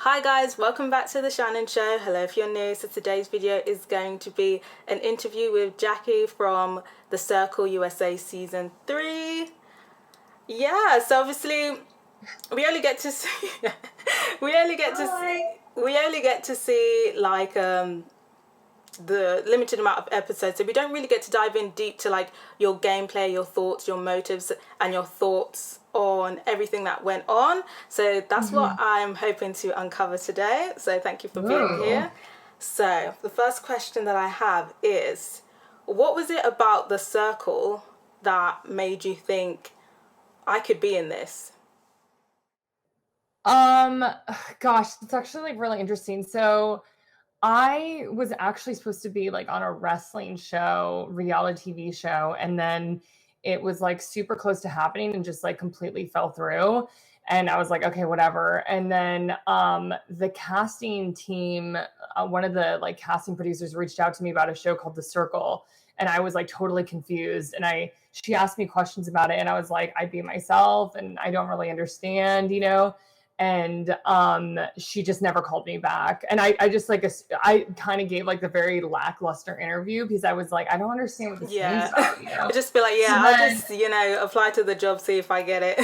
Hi guys, welcome back to the Shannon Show. Hello if you're new. So today's video is going to be an interview with Jacki from the CIRCLE USA Season 3. Yeah, so obviously we only get to see we only get to see, we only get to see like the limited amount of episodes, so we don't really get to dive in deep to like your gameplay, your thoughts, your motives, and your thoughts on everything that went on. So that's what I'm hoping to uncover today, so thank you for being here. So the first question that I have is, what was it about the circle that made you think I could be in this? Um, Gosh, it's actually like really interesting. So I was actually supposed to be like on a wrestling show, reality TV show, and then it was like super close to happening and just like completely fell through. And I was like, okay, whatever. And then the casting team, one of the like casting producers reached out to me about a show called The Circle. And I was like totally confused. And she asked me questions about it. And I was like, I be myself and I don't really understand. And she just never called me back. And I just like I kind of gave like the very lackluster interview because I was like, I don't understand what this means about you. I just feel like, So I'll then, just apply to the job, see if I get it.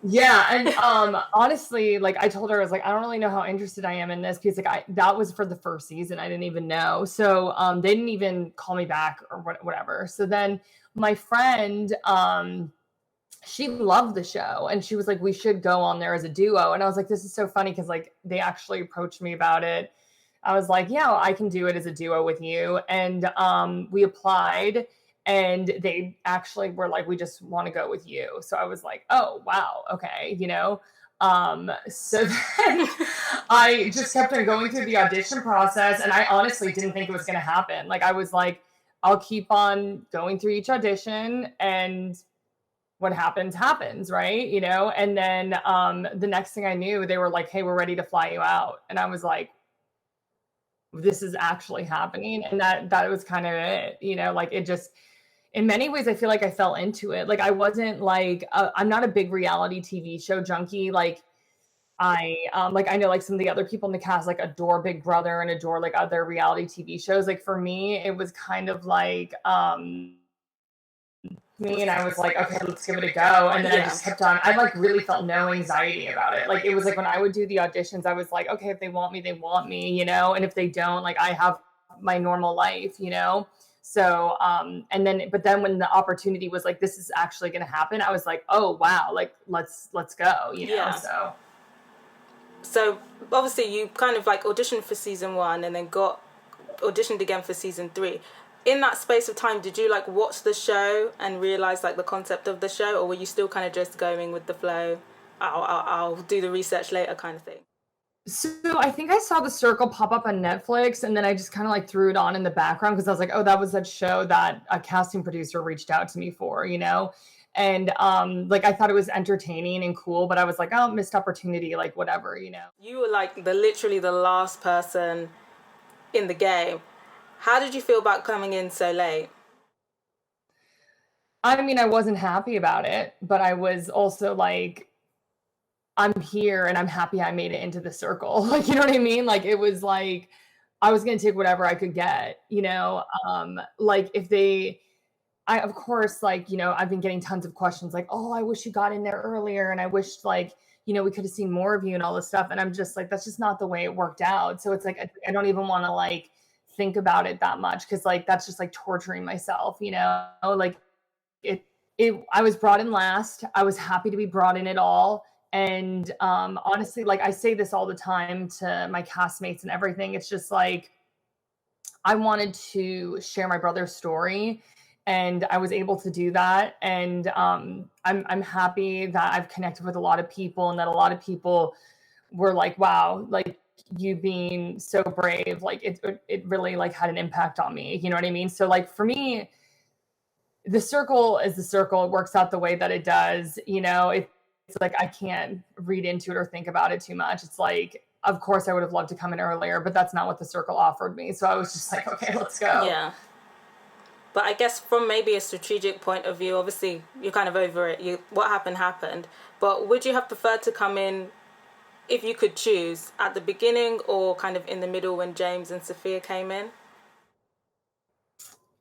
yeah, and honestly, like I told her, I was like, I don't really know how interested I am in this because like that was for the first season. I didn't even know. So they didn't even call me back or whatever. So then my friend she loved the show and she was like, we should go on there as a duo. And I was like, this is so funny because like they actually approached me about it. I was like, yeah, well, I can do it as a duo with you. And we applied and they actually were like, we just want to go with you. So I was like, oh, wow. Okay. So then I just kept on going through the audition process and I honestly didn't think it was going to happen. Like I was like, I'll keep on going through each audition and what happens, right? And then the next thing I knew, they were like, hey, we're ready to fly you out. And I was like, this is actually happening. And that was kind of it, like it just, in many ways, I feel like I fell into it. Like I wasn't like, I'm not a big reality TV show junkie. Like I know like some of the other people in the cast like adore Big Brother and adore like other reality TV shows. Like for me, it was kind of like, me and I was like, okay, let's give it a go. And then I just kept on. I like really felt no anxiety about it. Like it was like when I would do the auditions, I was like, okay, if they want me, they want me, and if they don't, like I have my normal life. So but then when the opportunity was like, this is actually gonna happen, I was like, oh wow, like let's go. So obviously you kind of like auditioned for season 1 and then got auditioned again for season 3. In that space of time, did you like watch the show and realize like the concept of the show, or were you still kind of just going with the flow? I'll do the research later kind of thing. So I think I saw The Circle pop up on Netflix and then I just kind of like threw it on in the background because I was like, oh, that was that show that a casting producer reached out to me for. And like I thought it was entertaining and cool, but I was like, oh, missed opportunity, like whatever. You were like literally the last person in the game. How did you feel about coming in so late? I mean, I wasn't happy about it, but I was also like, I'm here and I'm happy I made it into the circle. Like, you know what I mean? Like, it was like, I was going to take whatever I could get. Like if of course, like, I've been getting tons of questions like, oh, I wish you got in there earlier. And I wish like, we could have seen more of you and all this stuff. And I'm just like, that's just not the way it worked out. So it's like, I don't even want to like think about it that much. Cause like, that's just like torturing myself. Like I was brought in last. I was happy to be brought in at all. And honestly, like I say this all the time to my castmates and everything. It's just like I wanted to share my brother's story, and I was able to do that. And I'm happy that I've connected with a lot of people, and that a lot of people were like, "Wow, like you being so brave, like it really like had an impact on me." You know what I mean? So like for me, the circle is the circle. It works out the way that it does. It's like I can't read into it or think about it too much. It's like, of course, I would have loved to come in earlier, but that's not what the circle offered me. So I was just like, okay, let's go. Yeah. But I guess from maybe a strategic point of view, obviously you're kind of over it. What happened happened. But would you have preferred to come in if you could choose, at the beginning or kind of in the middle when James and Sophia came in?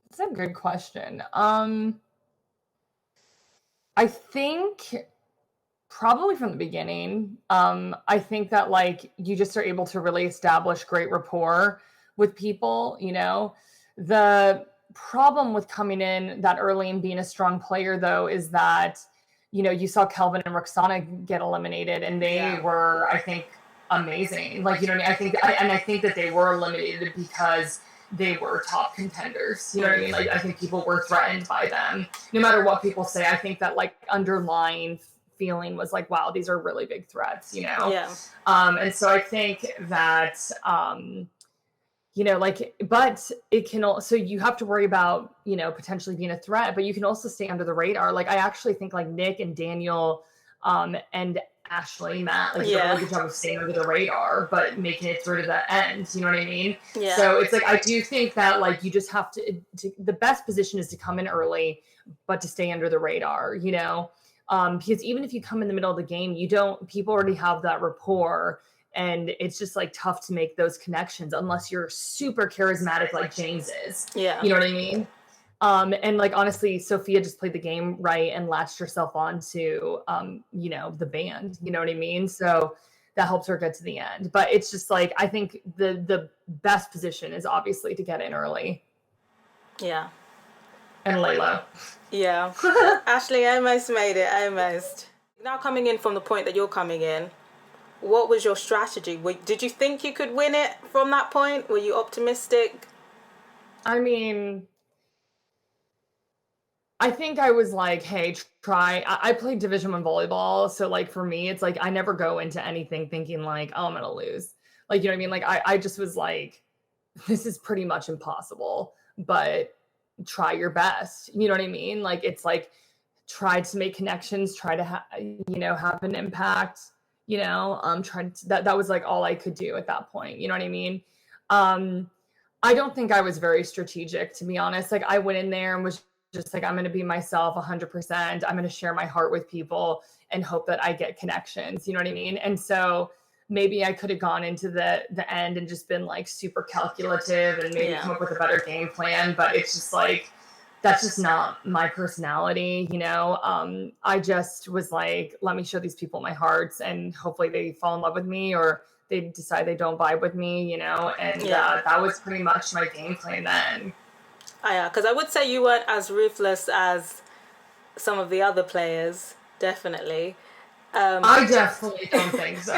That's a good question. I think probably from the beginning. I think that like you just are able to really establish great rapport with people, you know. The problem with coming in that early and being a strong player though is that, you know, you saw Kelvin and Roxana get eliminated and they were, I think, amazing. Like, you know what I mean? I think that they were eliminated because they were top contenders. You know what I mean? Like, I think people were threatened by them. No matter what people say, I think that like underlying feeling was like, wow, these are really big threats, you know? Yeah. And so I think that, you know, like, but it can also, you have to worry about, you know, potentially being a threat, but you can also stay under the radar. Like, I actually think like Nick and Daniel, and Ashley, Matt, like, did a really good job of staying under the radar, but making it through to the end. You know what I mean? Yeah. So it's like, I do think that like, you just have to the best position is to come in early, but to stay under the radar, you know? Because even if you come in the middle of the game, people already have that rapport. And it's just like tough to make those connections unless you're super charismatic like James is. Yeah. You know what I mean? And like, honestly, Sophia just played the game right and latched herself onto, you know, the band, you know what I mean? So that helps her get to the end. But it's just like, I think the best position is obviously to get in early. Yeah. And lay low. Yeah. Ashley, I almost made it, almost. Now coming in from the point that you're coming in, what was your strategy? Did you think you could win it from that point? Were you optimistic? I mean, I think I was like, hey, try. I played Division I volleyball. So like for me, it's like I never go into anything thinking like, oh, I'm going to lose. Like, you know what I mean? Like I just was like, this is pretty much impossible, but try your best. You know what I mean? Like, it's like, try to make connections, try to, you know, have an impact, you know, that was like all I could do at that point. You know what I mean? I don't think I was very strategic, to be honest. Like, I went in there and was just like, I'm going to be myself 100%. I'm going to share my heart with people and hope that I get connections. You know what I mean? And so maybe I could have gone into the end and just been like super calculative and maybe come up with a better game plan. But it's just like, that's just not my personality, you know? I just was like, let me show these people my hearts and hopefully they fall in love with me or they decide they don't vibe with me, you know? And that was pretty much my game plan then. Yeah, because I would say you weren't as ruthless as some of the other players, definitely. I definitely don't think so.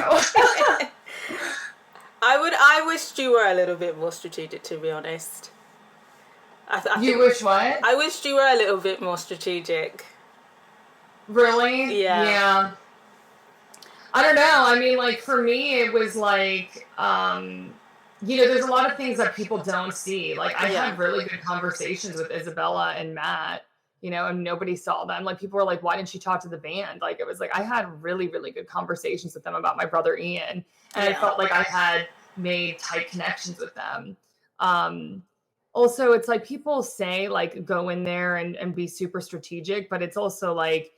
I wished you were a little bit more strategic, to be honest. You wish what? I wished you were a little bit more strategic. Really? Yeah. I don't know. I mean, like, for me, it was like, you know, there's a lot of things that people don't see. Like, I had really good conversations with Isabella and Matt, you know, and nobody saw them. Like, people were like, why didn't she talk to the band? Like, it was like, I had really, really good conversations with them about my brother Ian. And I felt like I had made tight connections with them. Also, it's like people say, like, go in there and be super strategic, but it's also like,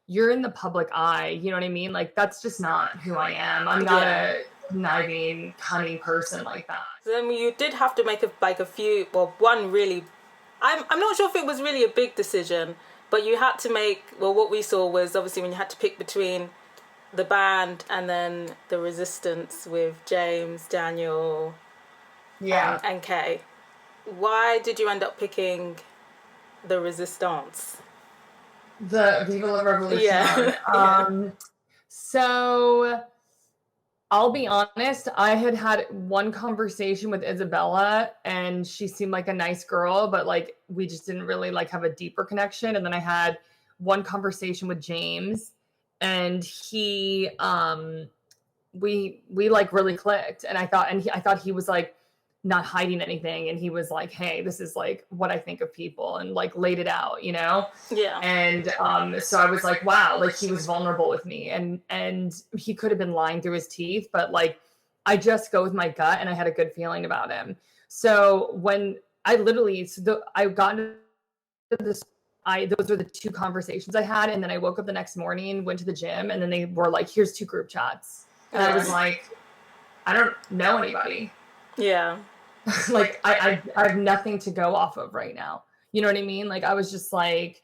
you're in the public eye. You know what I mean? Like, that's just not who I am. I'm not a conniving, cunning person like that. So then you did have to make one really, I'm not sure if it was really a big decision, but you had to make, well, what we saw was obviously when you had to pick between the band and then the resistance with James, Daniel, and Kay. Why did you end up picking the resistance? The Viva la Revolution. So I'll be honest, I had one conversation with Isabella and she seemed like a nice girl, but like we just didn't really like have a deeper connection. And then I had one conversation with James and he we like really clicked and I thought he was like not hiding anything and he was like, hey, this is like what I think of people and like laid it out, you know? And so I was like, wow, like he was vulnerable with me and he could have been lying through his teeth, but like I just go with my gut and I had a good feeling about him. So when I got into this, those were the two conversations I had, and then I woke up the next morning, went to the gym, and then they were like, here's 2 group chats. And I was like, I don't know anybody. Yeah. Like, I have nothing to go off of right now. You know what I mean? Like, I was just like,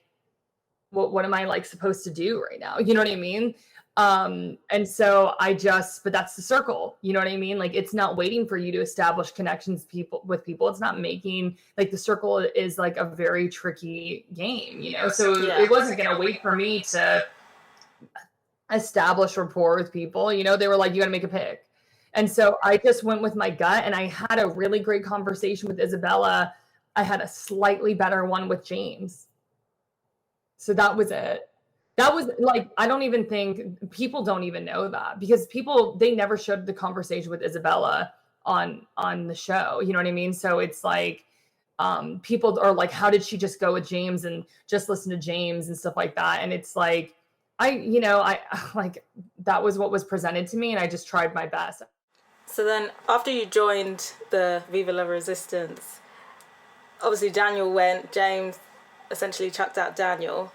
what am I like supposed to do right now? You know what I mean? And so but that's the circle. You know what I mean? Like, it's not waiting for you to establish connections with people. It's not making, like, the circle is like a very tricky game, you know? So it wasn't going to wait for me to establish rapport with people. You know, they were like, you got to make a pick. And so I just went with my gut, and I had a really great conversation with Isabella. I had a slightly better one with James. So that was it. That was like, I don't even think people don't even know that, because they never showed the conversation with Isabella on the show. You know what I mean? So it's like, people are like, how did she just go with James and just listen to James and stuff like that? And it's like, I like, that was what was presented to me, and I just tried my best. So then after you joined the Viva La Resistance, obviously Daniel went, James essentially chucked out Daniel.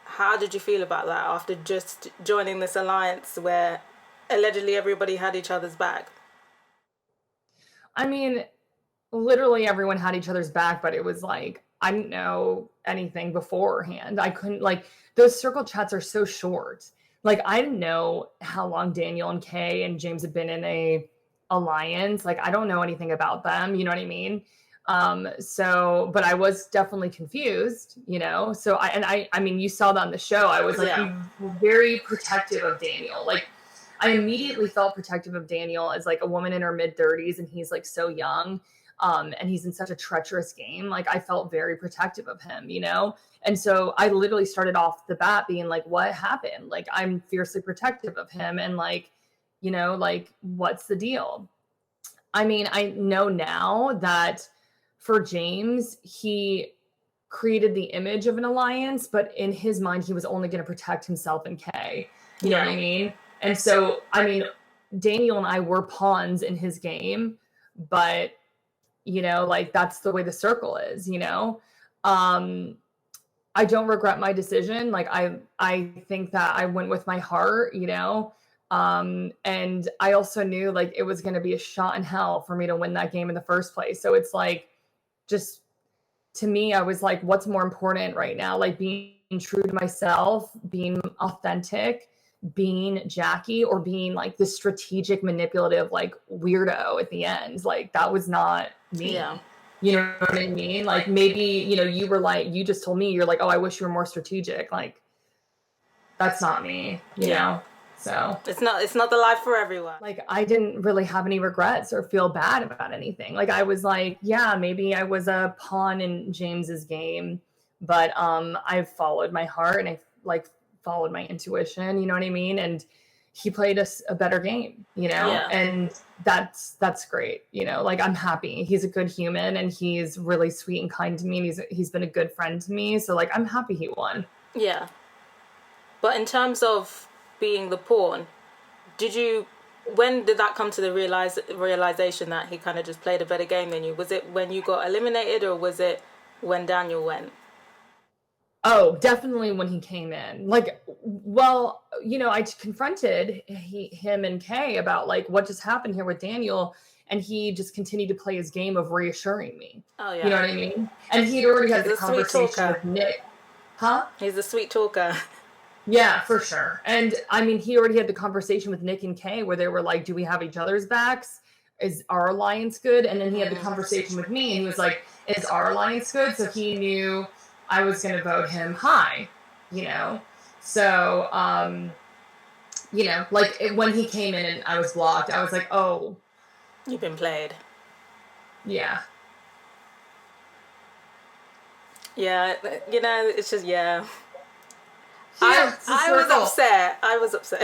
How did you feel about that after just joining this alliance where allegedly everybody had each other's back? I mean, literally everyone had each other's back, but it was like, I didn't know anything beforehand. I couldn't, like, those circle chats are so short. Like, I didn't know how long Daniel and Kay and James had been in a alliance. Like, I don't know anything about them. You know what I mean? But I was definitely confused, you know? So I mean, you saw that on the show. I was like, I'm very protective of Daniel. Like, I immediately felt protective of Daniel as like a woman in her mid-30s, and he's like so young. And he's in such a treacherous game. Like, I felt very protective of him, you know? And so I literally started off the bat being like, what happened? Like, I'm fiercely protective of him. And like, you know, like, what's the deal? I mean, I know now that for James, he created the image of an alliance, but in his mind, he was only going to protect himself and Kay. You know what I mean? And so, I mean, Daniel and I were pawns in his game, but, you know, like, that's the way the circle is, you know? I don't regret my decision. Like, I think that I went with my heart, you know? And I also knew like it was going to be a shot in hell for me to win that game in the first place. So it's like, just to me, I was like, what's more important right now? Like, being true to myself, being authentic, being Jacki, or being like this strategic, manipulative, like, weirdo at the end. Like, that was not me. Yeah. You know what I mean? Like, maybe, you know, you were like, you just told me, you're like, oh, I wish you were more strategic. Like, that's not me, you know? So it's not the life for everyone. Like, I didn't really have any regrets or feel bad about anything. Like, I was like, yeah, maybe I was a pawn in James's game, but I followed my heart, and I like followed my intuition, you know what I mean? And he played a better game, you know? Yeah. And that's great, you know? Like, I'm happy. He's a good human, and he's really sweet and kind to me, and he's been a good friend to me. So like, I'm happy he won. Yeah. But in terms of being the pawn, when did that come to the realization that he kind of just played a better game than you? Was it when you got eliminated, or was it when Daniel went? Oh, definitely when he came in. Like, well, you know, I confronted him and Kay about like what just happened here with Daniel, and he just continued to play his game of reassuring me. Oh yeah. You know what I mean? And he'd already had the conversation with Nick. Huh? He's a sweet talker. Yeah, for sure. And I mean, he already had the conversation with Nick and Kay where they were like, do we have each other's backs? Is our alliance good? And then he had the conversation with me, and he was like, is our alliance good? So he knew I was going to vote him high, you know? So, you know, like when he came in and I was blocked, I was like, oh. You've been played. Yeah. Yeah, you know, it's just, yeah. I was upset. I was upset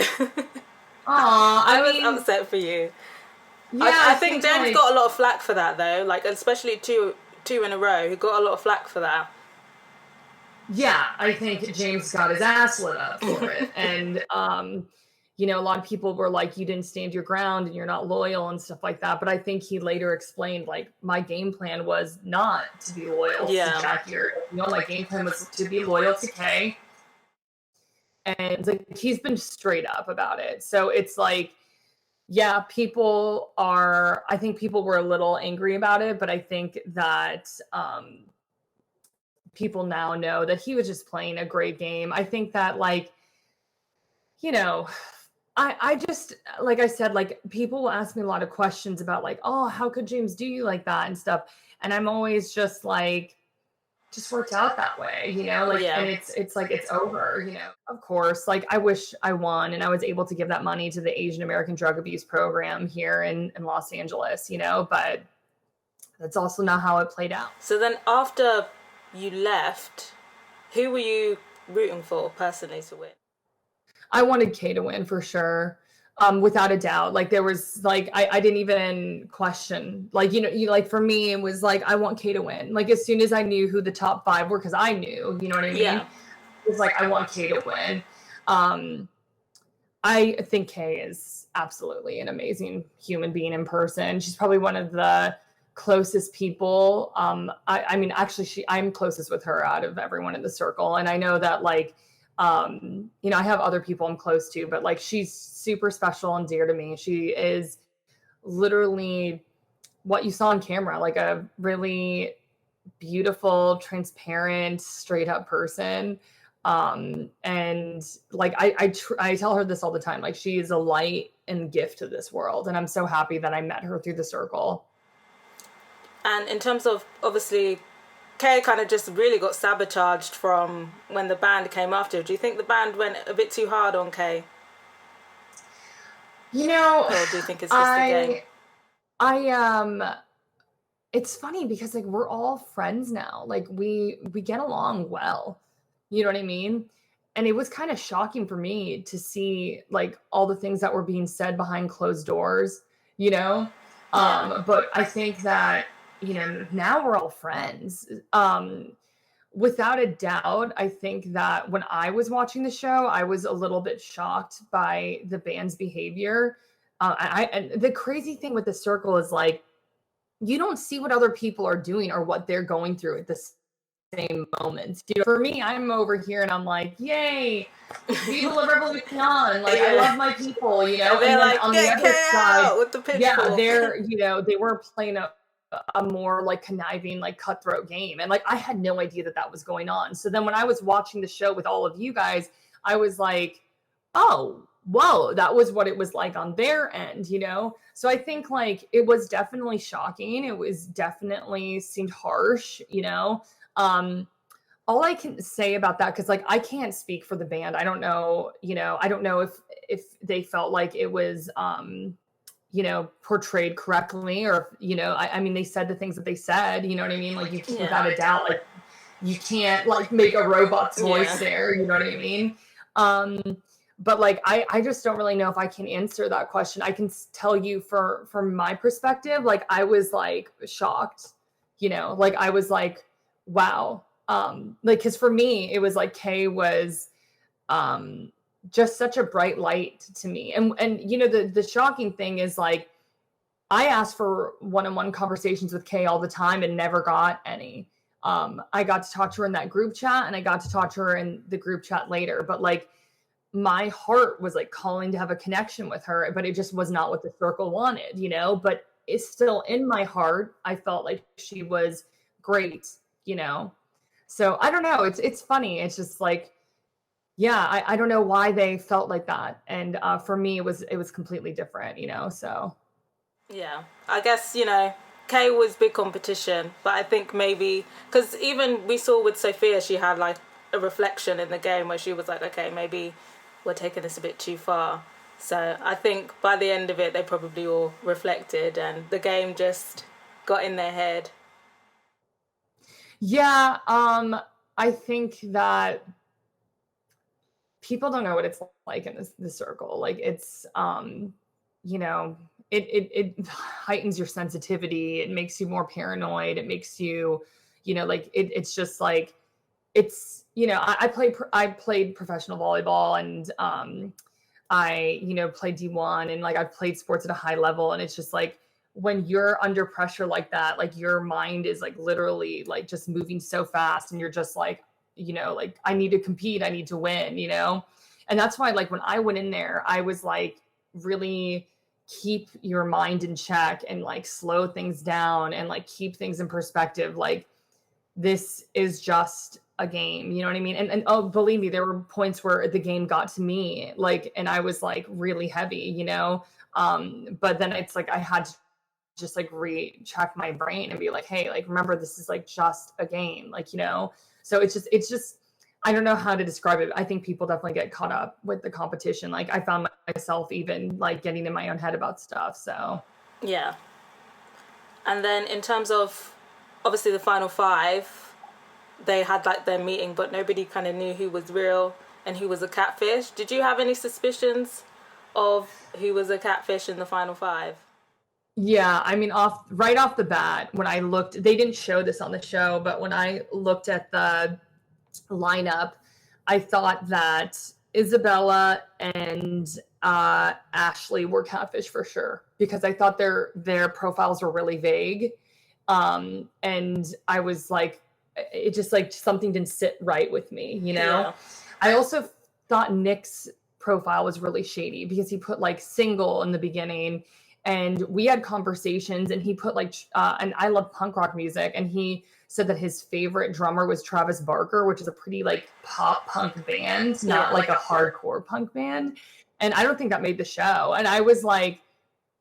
for you. Yeah, I think James got a lot of flack for that, though. Like, especially two in a row. He got a lot of flack for that. Yeah, I think James got his ass lit up for it. And, you know, a lot of people were like, you didn't stand your ground and you're not loyal and stuff like that. But I think he later explained, like, my game plan was not to be loyal to Jacki. You know, my game plan was to be loyal to Kay. And like, he's been straight up about it. So it's like, Yeah, I think people were a little angry about it, but I think that people now know that he was just playing a great game. I think that, like, you know, I just, like I said, like, people will ask me a lot of questions about, like, oh, how could James do you like that and stuff. And I'm always just like, just worked out that way, like, and Yeah. it's like, it's over, Of course, like, I wish I won and I was able to give that money to the Asian American Drug Abuse Program here in Los Angeles, but that's also not how it played out. So then after you left, who were you rooting for personally to win? I wanted Kay to win for sure. Without a doubt. Like, there was, like, I didn't even question, like, like, for me, it was like, I want Kay to win. Like, as soon as I knew who the top 5 were, because I knew, you know what I mean? Yeah. It was like, I want Kay to win. I think Kay is absolutely an amazing human being in person. She's probably one of the closest people. I mean, actually, I'm closest with her out of everyone in the circle. And I know that, like, I have other people I'm close to, but, like, she's super special and dear to me. She is literally what you saw on camera, like a really beautiful, transparent, straight up person. And, like, I tell her this all the time, like, she is a light and gift to this world. And I'm so happy that I met her through the circle. And in terms of, obviously, Kay kind of just really got sabotaged from when the band came after. Do you think the band went a bit too hard on Kay? Or do you think it's just a game? It's funny because, like, we're all friends now. Like, we get along well. You know what I mean? And it was kind of shocking for me to see, like, all the things that were being said behind closed doors, but I think that, now we're all friends. Without a doubt, I think that when I was watching the show, I was a little bit shocked by the band's behavior. And the crazy thing with the circle is, like, you don't see what other people are doing or what they're going through at the same moments. For me, I'm over here and I'm like, yay, Viva la Revolucion. Like, I love my people, And they're like, on the other side, with the pitchfork. Yeah, they were playing a more, like, conniving, like, cutthroat game. And, like, I had no idea that was going on. So then when I was watching the show with all of you guys, I was like, oh, whoa, that was what it was like on their end, So I think, like, it was definitely shocking. It was definitely seemed harsh, all I can say about that, because, like, I can't speak for the band. I don't know, I don't know if they felt like it was portrayed correctly, or I mean, they said the things that they said, you know what I mean? Like, you can't, without a doubt, like, you can't, like, make a robot's voice there, you know what I mean? But, like, I just don't really know if I can answer that question. I can tell you from my perspective, like, I was, like, shocked, like, I was like, wow. Like, cause for me, it was like, Kay was, just such a bright light to me. And the shocking thing is, like, I asked for one-on-one conversations with Kay all the time and never got any. I got to talk to her in that group chat, and I got to talk to her in the group chat later, but, like, my heart was, like, calling to have a connection with her, but it just was not what the circle wanted, but it's still in my heart. I felt like she was great, So I don't know. It's funny. It's just like, yeah, I don't know why they felt like that. And for me, it was completely different, so. Yeah, I guess, Kay was big competition, but I think maybe, because even we saw with Sophia, she had, like, a reflection in the game where she was like, okay, maybe we're taking this a bit too far. So I think by the end of it, they probably all reflected and the game just got in their head. Yeah, I think that people don't know what it's like in the circle. Like, it's, it heightens your sensitivity. It makes you more paranoid. It makes you, like, it's just like, it's, I played professional volleyball, and I, played D1, and, like, I've played sports at a high level, and it's just like, when you're under pressure like that, like, your mind is, like, literally, like, just moving so fast, and you're just like, like, I need to compete, I need to win, and that's why, like, when I went in there, I was, like, really keep your mind in check and like slow things down and like keep things in perspective. Like, this is just a game, you know what I mean? And oh, believe me, there were points where the game got to me, like, and I was like really heavy, you know? But then it's like I had to just like recheck my brain and be like, hey, like, remember, this is like just a game, like, you know? So it's just, I don't know how to describe it. I think people definitely get caught up with the competition. Like, I found myself even like getting in my own head about stuff. So Yeah. And then in terms of, obviously, the final five, they had like their meeting, but nobody kind of knew who was real and who was a catfish. Did you have any suspicions of who was a catfish in the final five? yeah, I mean, right off the bat, when I looked, they didn't show this on the show, but when I looked at the lineup, I thought that Isabella and Ashley were catfish for sure, because I thought their profiles were really vague. And I was like, it just like something didn't sit right with me, you know? Yeah. I also thought Nick's profile was really shady because he put like single in the beginning, and we had conversations, and he put like, and I love punk rock music, and he said that his favorite drummer was Travis Barker, which is a pretty like pop punk band, not like a hardcore punk band. And I don't think that made the show. And I was like,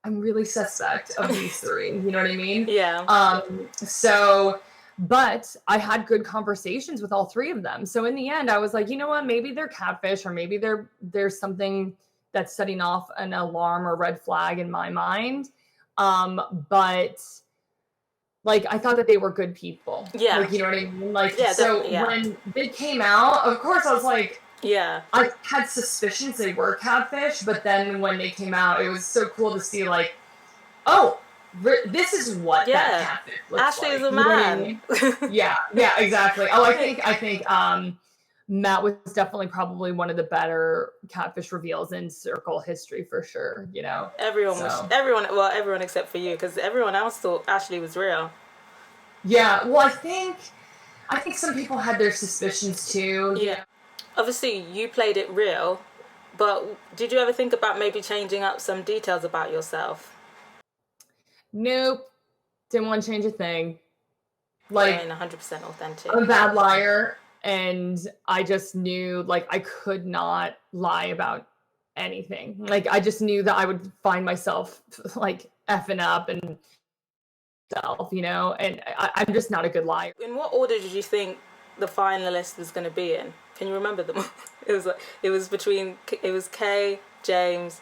I'm really suspect of these three. You know what I mean? Yeah. So, but I had good conversations with all three of them. So in the end, I was like, you know what? Maybe they're catfish, or maybe there's something that's setting off an alarm or red flag in my mind. But like, I thought that they were good people. Yeah. Like, you know what I mean? Like, Yeah, so definitely, yeah. when they came out, of course, I was like, Yeah. I had suspicions they were catfish, but then when they came out, it was so cool to see, like, oh, this is what Yeah. that catfish looks Ashley like. is a You know what I man. mean? Yeah, exactly. Oh, I think Matt was definitely probably one of the better catfish reveals in Circle history for sure. You know, everyone except for you, because everyone else thought Ashley was real. Yeah, well, I think some people had their suspicions too. Yeah. Obviously, you played it real, but did you ever think about maybe changing up some details about yourself? Nope, didn't want to change a thing. Like, Like, 100% authentic. I'm a bad liar, and I just knew like I could not lie about anything. Like, I just knew that I would find myself like effing up and self, you know, and I'm just not a good liar. In what order did you think the finalist was going to be in? Can you remember them? It was Kay, James,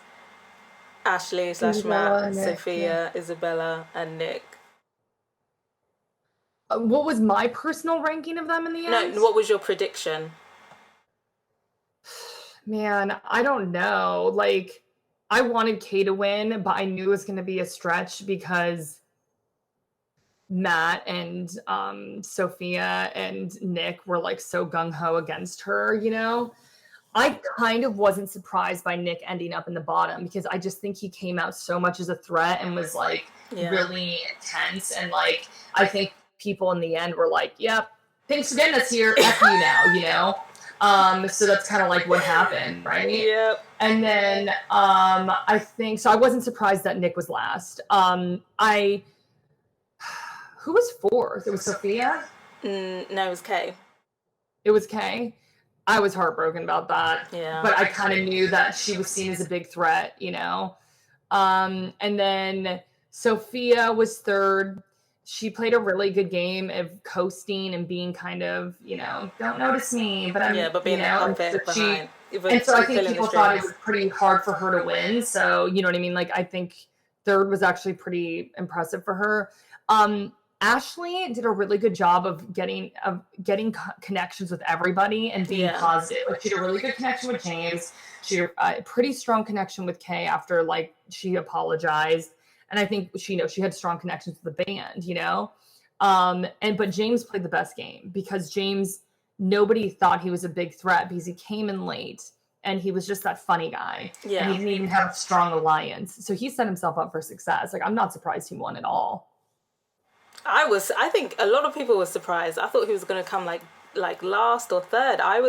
Ashley / Matt, Sophia, Isabella, and Nick. What was my personal ranking of them in the end? No, what was your prediction? Man, I don't know. Like, I wanted Kay to win, but I knew it was going to be a stretch because Matt and Sophia and Nick were like so gung-ho against her, you know? I kind of wasn't surprised by Nick ending up in the bottom, because I just think he came out so much as a threat and was like really intense. And like, I think people in the end were like, yep, thanks for getting us here. F you now, you know? So that's kind of like what happened, right? Yep. And then I think, so I wasn't surprised that Nick was last. Who was fourth? It was Sophia? No, it was Kay. It was Kay? I was heartbroken about that. Yeah. But I kind of knew that she was seen as a big threat, you know? And then Sophia was third. She played a really good game of coasting and being kind of, you know, don't notice me, but I'm, but being a puppet behind. And so I think people thought it was pretty hard for her to win. So, you know what I mean? Like, I think third was actually pretty impressive for her. Ashley did a really good job of getting connections with everybody and being positive. Like, she had a really good connection with James. She had a pretty strong connection with Kay after like she apologized, and I think she had strong connections with the band, you know. But James played the best game, because James, nobody thought he was a big threat because he came in late and he was just that funny guy. Yeah. And he didn't even have a strong alliance, so he set himself up for success. Like, I'm not surprised he won at all. I think a lot of people were surprised. I thought he was going to come like last or third. I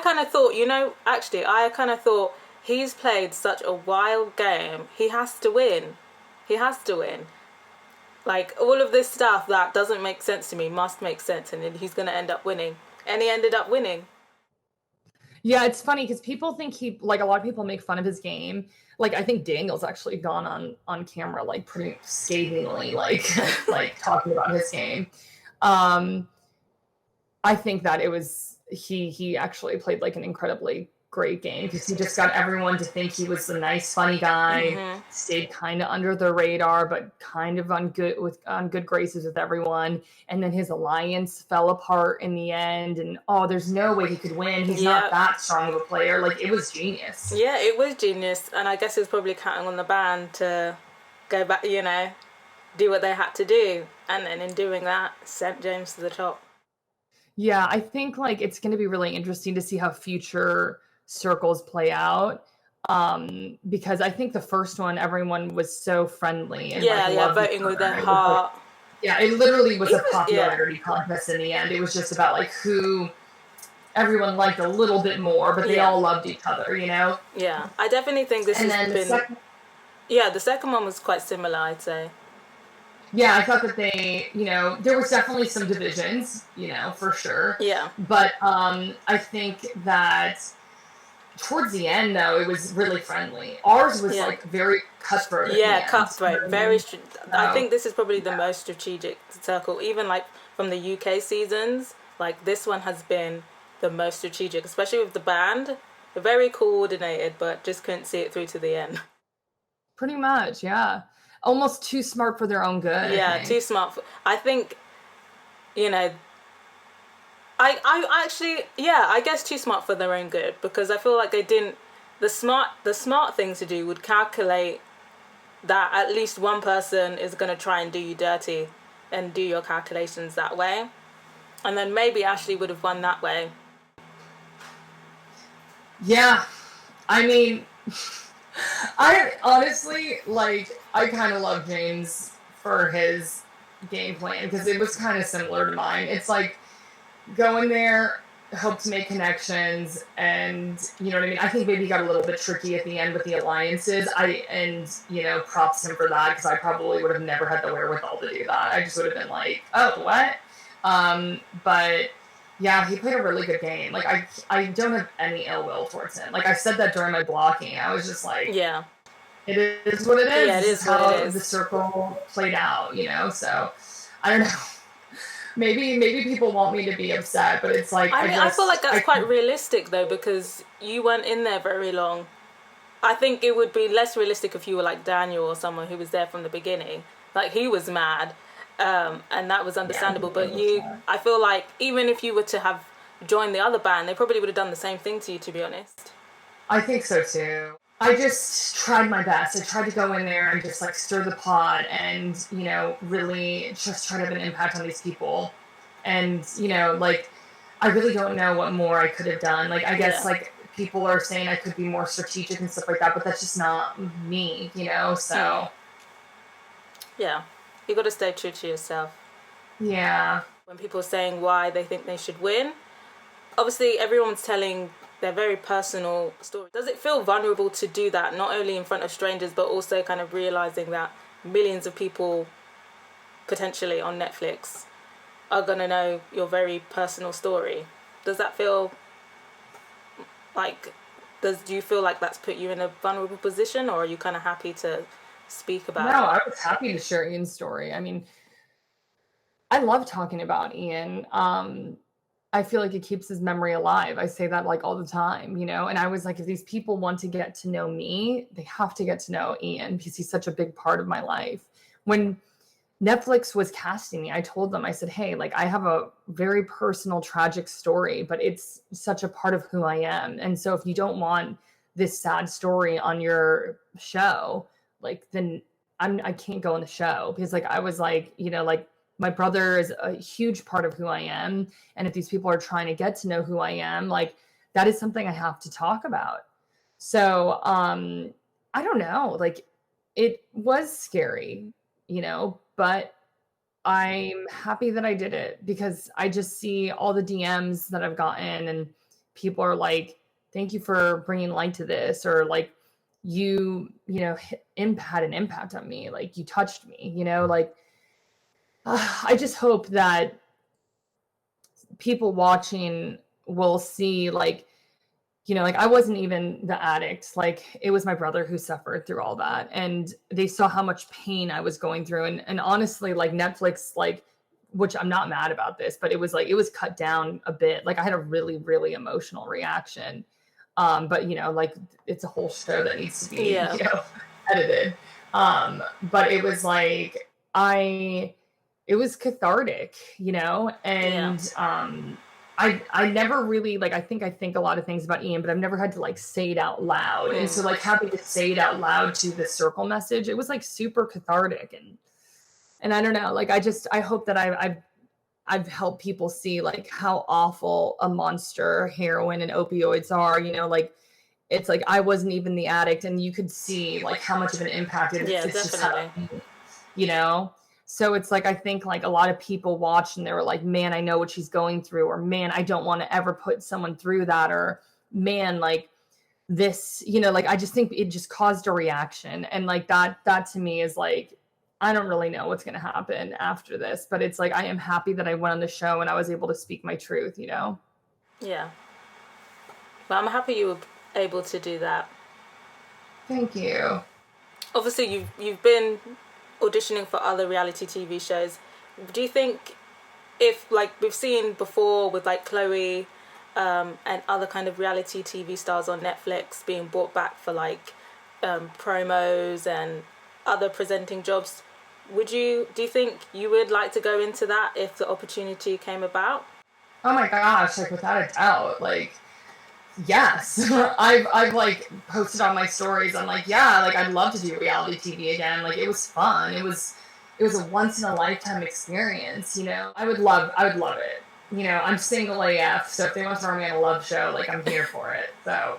kind of thought, I kind of thought he's played such a wild game. He has to win. He has to win. Like, all of this stuff that doesn't make sense to me must make sense, and he's going to end up winning. And he ended up winning. Yeah, it's funny because people think like a lot of people make fun of his game. Like I think Daniel's actually gone on camera like pretty scathingly like like talking about his game. I think that it was he actually played like an incredibly great game because he just got everyone to think he was the nice, funny guy. Stayed kind of under the radar, but kind of on good graces with everyone. And then his alliance fell apart in the end. And there's no way he could win. He's not that strong of a player. Like it was genius. Yeah, it was genius, and I guess he was probably counting on the band to go back, do what they had to do, and then in doing that, sent James to the top. Yeah, I think like it's going to be really interesting to see how future circles play out. Because I think the first one, everyone was so friendly and voting with their heart. It literally was a popularity contest in the end. It was just about like who everyone liked a little bit more, but they all loved each other, Yeah, I definitely think this has been. The second one was quite similar, I'd say. Yeah, I thought that they, there was definitely some divisions, for sure. Yeah. But I think that towards the end, though, it was really friendly. Ours was like very cutthroat. Yeah, cutthroat. Very. I think this is probably the most strategic circle, even like from the UK seasons. Like this one has been the most strategic, especially with the band. They're very coordinated, but just couldn't see it through to the end. Pretty much, yeah. Almost too smart for their own good. Yeah, too smart. I think, I actually, I guess too smart for their own good, because I feel like they didn't. The smart thing to do would calculate that at least one person is going to try and do you dirty, and do your calculations that way, and then maybe Ashley would have won that way. Yeah, I mean. I honestly, I kind of love James for his game plan because it was kind of similar to mine. It's like go in there, hope to make connections, and you know what I mean? I think maybe he got a little bit tricky at the end with the alliances. Props to him for that because I probably would have never had the wherewithal to do that. I just would have been like, oh, what? But yeah, he played a really good game. Like, I don't have any ill will towards him. Like, I said that during my blocking. I was just like, yeah, it is what it is. Yeah, it is how it is. The circle played out, So, I don't know. Maybe people want me to be upset, but it's like... I feel like that's quite realistic, though, because you weren't in there very long. I think it would be less realistic if you were like Daniel or someone who was there from the beginning. Like, he was mad. And that was understandable, but I feel like even if you were to have joined the other band, they probably would have done the same thing to you, to be honest. I think so too. I just tried my best. I tried to go in there and just like stir the pot and, really just try to have an impact on these people. And, I really don't know what more I could have done. Like, I guess people are saying I could be more strategic and stuff like that, but that's just not me, so. Yeah. You got to stay true to yourself. Yeah. When people are saying why they think they should win, obviously everyone's telling their very personal story. Does it feel vulnerable to do that, not only in front of strangers, but also kind of realizing that millions of people potentially on Netflix are going to know your very personal story? Does that feel like, do you feel like that's put you in a vulnerable position, or are you kind of happy to speak about it? No, I was happy to share Ian's story. I mean, I love talking about Ian. I feel like it keeps his memory alive. I say that like all the time, and I was like, if these people want to get to know me, they have to get to know Ian because he's such a big part of my life. When Netflix was casting me, I told them, I said, hey, like I have a very personal, tragic story, but it's such a part of who I am. And so if you don't want this sad story on your show, like then I can't go on the show because like I was like, like my brother is a huge part of who I am. And if these people are trying to get to know who I am, like that is something I have to talk about. So I don't know, like it was scary, but I'm happy that I did it because I just see all the DMs that I've gotten and people are like thank you for bringing light to this, or like, had an impact on me. Like, you touched me, like, I just hope that people watching will see, like, like, I wasn't even the addict. Like, it was my brother who suffered through all that. And they saw how much pain I was going through. And honestly, like, Netflix, like, which I'm not mad about this, but it was like, it was cut down a bit. Like, I had a really, really emotional reaction. But like, it's a whole show that needs to be, Yeah. edited. But it was like, it was cathartic, and I never really, like, I think a lot of things about Ian, but I've never had to like say it out loud. And so, like, having to say it out loud to the Circle message, it was like super cathartic. And I don't know, like, I hope that I've helped people see like how awful a monster heroin and opioids are, like, it's like, I wasn't even the addict, and you could see like how much of an impact it's just had on me, So it's like, I think like a lot of people watched and they were like, man, I know what she's going through, or man, I don't want to ever put someone through that, or man, like this, like, I just think it just caused a reaction. And like, that to me is like, I don't really know what's going to happen after this, but it's like, I am happy that I went on the show and I was able to speak my truth, Yeah. Well, I'm happy you were able to do that. Thank you. Obviously, you've been auditioning for other reality TV shows. Do you think, if, like, we've seen before with like Chloe and other kind of reality TV stars on Netflix being brought back for like promos and other presenting jobs, do you think you would like to go into that if the opportunity came about? Oh my gosh, like, without a doubt, like, yes. I've like posted on my stories. I'm like, yeah, like, I'd love to do reality TV again. Like, it was fun. It was a once in a lifetime experience, I would love it. I'm single AF, so if they want to throw me on a love show, like, I'm here for it. So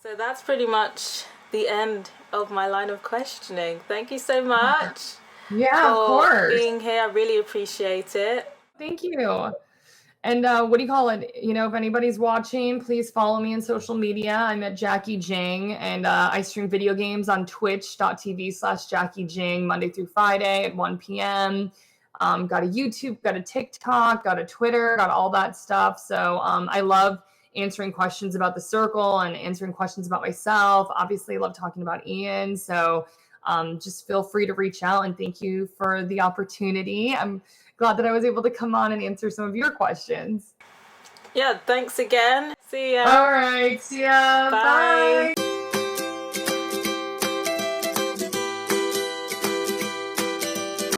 So that's pretty much the end of my line of questioning. Thank you so much. Yeah, of course. Being here. I really appreciate it. Thank you. And what do you call it? If anybody's watching, please follow me on social media. I'm at Jacki Jing, and I stream video games on twitch.tv/Jacki Jing Monday through Friday at 1 p.m. Got a YouTube, got a TikTok, got a Twitter, got all that stuff. So I love answering questions about the Circle and answering questions about myself. Obviously, I love talking about Ian. So just feel free to reach out, and thank you for the opportunity. I'm glad that I was able to come on and answer some of your questions. Yeah, thanks again. See ya. All right, see ya. Bye. Bye.